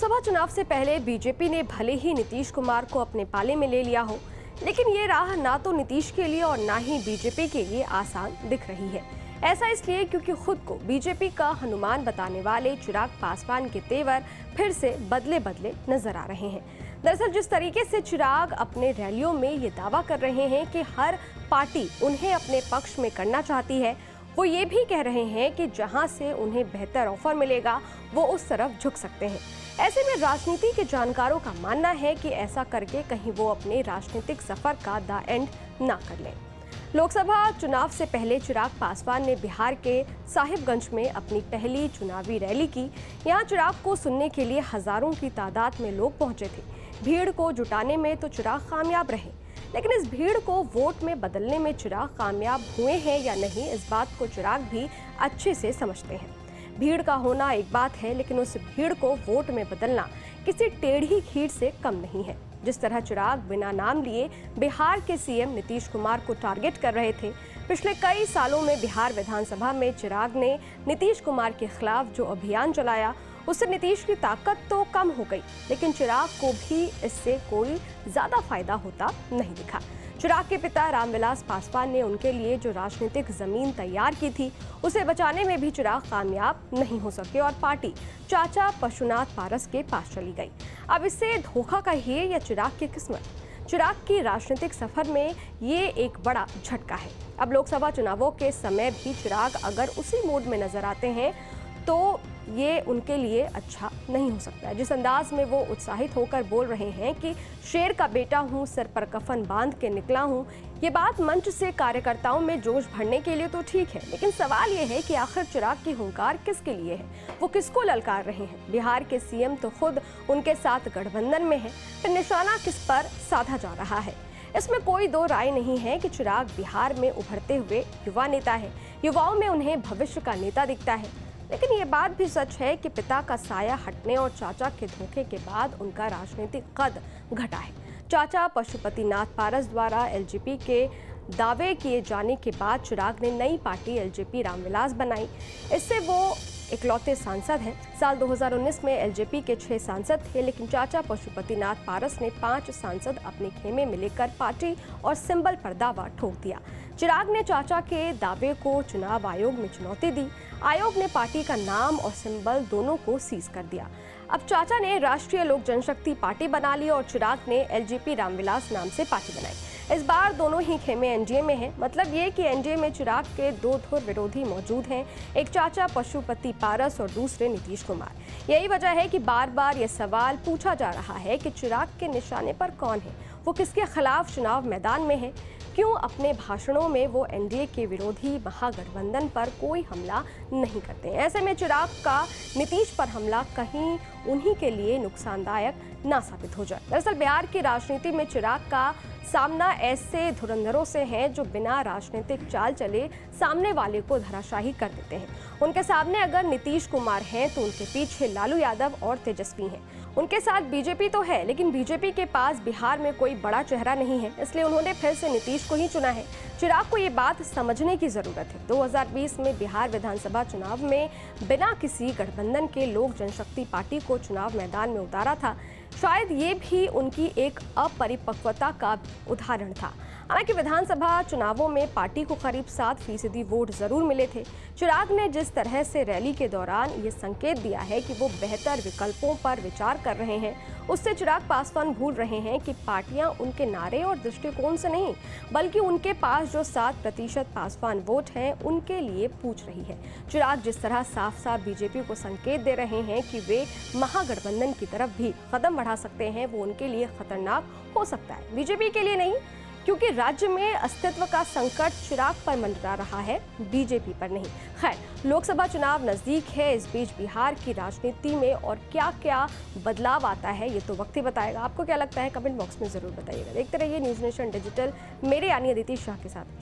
लोकसभा चुनाव से पहले बीजेपी ने भले ही नीतीश कुमार को अपने पाले में ले लिया हो, लेकिन ये राह ना तो नीतीश के लिए और ना ही बीजेपी के लिए आसान दिख रही है। ऐसा इसलिए क्योंकि खुद को बीजेपी का हनुमान बताने वाले चिराग पासवान के तेवर फिर से बदले बदले नजर आ रहे हैं। दरअसल जिस तरीके से चिराग अपने रैलियों में ये दावा कर रहे हैं कि हर पार्टी उन्हें अपने पक्ष में करना चाहती है, वो ये भी कह रहे हैं कि जहां से उन्हें बेहतर ऑफर मिलेगा वो उस तरफ झुक सकते हैं। ऐसे में राजनीति के जानकारों का मानना है कि ऐसा करके कहीं वो अपने राजनीतिक सफर का द एंड ना कर लें। लोकसभा चुनाव से पहले चिराग पासवान ने बिहार के साहिबगंज में अपनी पहली चुनावी रैली की। यहाँ चिराग को सुनने के लिए हजारों की तादाद में लोग पहुंचे थे। भीड़ को जुटाने में तो चिराग कामयाब रहे, लेकिन इस भीड़ को वोट में बदलने में चिराग कामयाब हुए हैं या नहीं, इस बात को चिराग भी अच्छे से समझते हैं। भीड़ का होना एक बात है, लेकिन उस भीड़ को वोट में बदलना किसी टेढ़ी खीर से कम नहीं है। जिस तरह चिराग बिना नाम लिए बिहार के सीएम नीतीश कुमार को टारगेट कर रहे थे, पिछले कई सालों में बिहार विधानसभा में चिराग ने नीतीश कुमार के खिलाफ जो अभियान चलाया, उससे नीतीश की ताकत तो कम हो गई, लेकिन चिराग को भी इससे कोई ज्यादा फायदा होता नहीं दिखा। चिराग के पिता रामविलास पासवान ने उनके लिए जो राजनीतिक जमीन तैयार की थी, उसे बचाने में भी चिराग कामयाब नहीं हो सके और पार्टी चाचा पशुनाथ पारस के पास चली गई। अब इससे धोखा कहिए या चिराग की किस्मत, चिराग की राजनीतिक सफर में ये एक बड़ा झटका है। अब लोकसभा चुनावों के समय भी चिराग अगर उसी मूड में नजर आते हैं तो ये उनके लिए अच्छा नहीं हो सकता। जिस अंदाज में वो उत्साहित होकर बोल रहे हैं कि शेर का बेटा हूँ, सर पर कफन बांध के निकला हूँ, ये बात मंच से कार्यकर्ताओं में जोश भरने के लिए तो ठीक है, लेकिन सवाल ये है कि आखिर चिराग की हुंकार किसके लिए है, वो किसको ललकार रहे हैं। बिहार के सीएम तो खुद उनके साथ गठबंधन में है, फिर निशाना किस पर साधा जा रहा है। इसमें कोई दो राय नहीं है कि चिराग बिहार में उभरते हुए युवा नेता है। युवाओं में उन्हें भविष्य का नेता दिखता है, लेकिन ये बात भी सच है कि पिता का साया हटने और चाचा के धोखे के बाद उनका राजनीतिक कद घटा है। चाचा पशुपतिनाथ पारस द्वारा एलजेपी के दावे किए जाने के बाद चिराग ने नई पार्टी एलजेपी रामविलास बनाई। इससे वो इकलौते सांसद हैं। साल 2019 में एलजेपी के 6 सांसद थे, लेकिन चाचा पशुपतिनाथ पारस ने 5 सांसद अपने खेमे में लेकर पार्टी और सिंबल पर दावा ठोक दिया। चिराग ने चाचा के दावे को चुनाव आयोग में चुनौती दी। आयोग ने पार्टी का नाम और सिंबल दोनों को सीज कर दिया। अब चाचा ने राष्ट्रीय लोक जनशक्ति पार्टी बना ली और चिराग ने एलजेपी रामविलास नाम से पार्टी बनाई। इस बार दोनों ही खेमे एनडीए में हैं। मतलब ये कि एनडीए में चिराग के 2 धुर विरोधी मौजूद हैं, एक चाचा पशुपति पारस और दूसरे नीतीश कुमार। यही वजह है कि बार बार ये सवाल पूछा जा रहा है कि चिराग के निशाने पर कौन है, वो किसके खिलाफ चुनाव मैदान में है, क्यों अपने भाषणों में वो एनडीए के विरोधी महागठबंधन पर कोई हमला नहीं करते। ऐसे में चिराग का नीतीश पर हमला कहीं उन्हीं के लिए नुकसानदायक ना साबित हो जाए। दरअसल बिहार की राजनीति में चिराग का सामना ऐसे धुरंधरों से है जो बिना राजनीतिक चाल चले सामने वाले को धराशाही कर देते हैं। उनके सामने अगर नीतीश कुमार हैं तो उनके पीछे लालू यादव और तेजस्वी हैं। उनके साथ बीजेपी तो है, लेकिन बीजेपी के पास बिहार में कोई बड़ा चेहरा नहीं है, इसलिए उन्होंने फिर से नीतीश को ही चुना है। चिराग को ये बात समझने की जरूरत है। 2020 में बिहार विधानसभा चुनाव में बिना किसी गठबंधन के लोक जनशक्ति पार्टी को चुनाव मैदान में उतारा था। शायद ये भी उनकी एक अपरिपक्वता का उदाहरण था। हालांकि विधानसभा चुनावों में पार्टी को करीब 7% वोट जरूर मिले थे। चिराग ने जिस तरह से रैली के दौरान ये संकेत दिया है कि वो बेहतर विकल्पों पर विचार कर रहे हैं, उससे चिराग पासवान भूल रहे हैं कि पार्टियां उनके नारे और दृष्टिकोण से नहीं, बल्कि उनके पास जो 7% पासवान वोट हैं उनके लिए पूछ रही है। चिराग जिस तरह साफ साफ बीजेपी को संकेत दे रहे हैं कि वे महागठबंधन की तरफ भी कदम बढ़ा सकते हैं, वो उनके लिए खतरनाक हो सकता है, बीजेपी के लिए नहीं, क्योंकि राज्य में अस्तित्व का संकट चिराग पर मंडरा रहा है, बीजेपी पर नहीं। खैर, लोकसभा चुनाव नजदीक है, इस बीच बिहार की राजनीति में और क्या क्या बदलाव आता है ये तो वक्त ही बताएगा। आपको क्या लगता है, कमेंट बॉक्स में जरूर बताइएगा। देखते रहिए न्यूज़ नेशन डिजिटल, मेरे यानी अदिति शाह के साथ।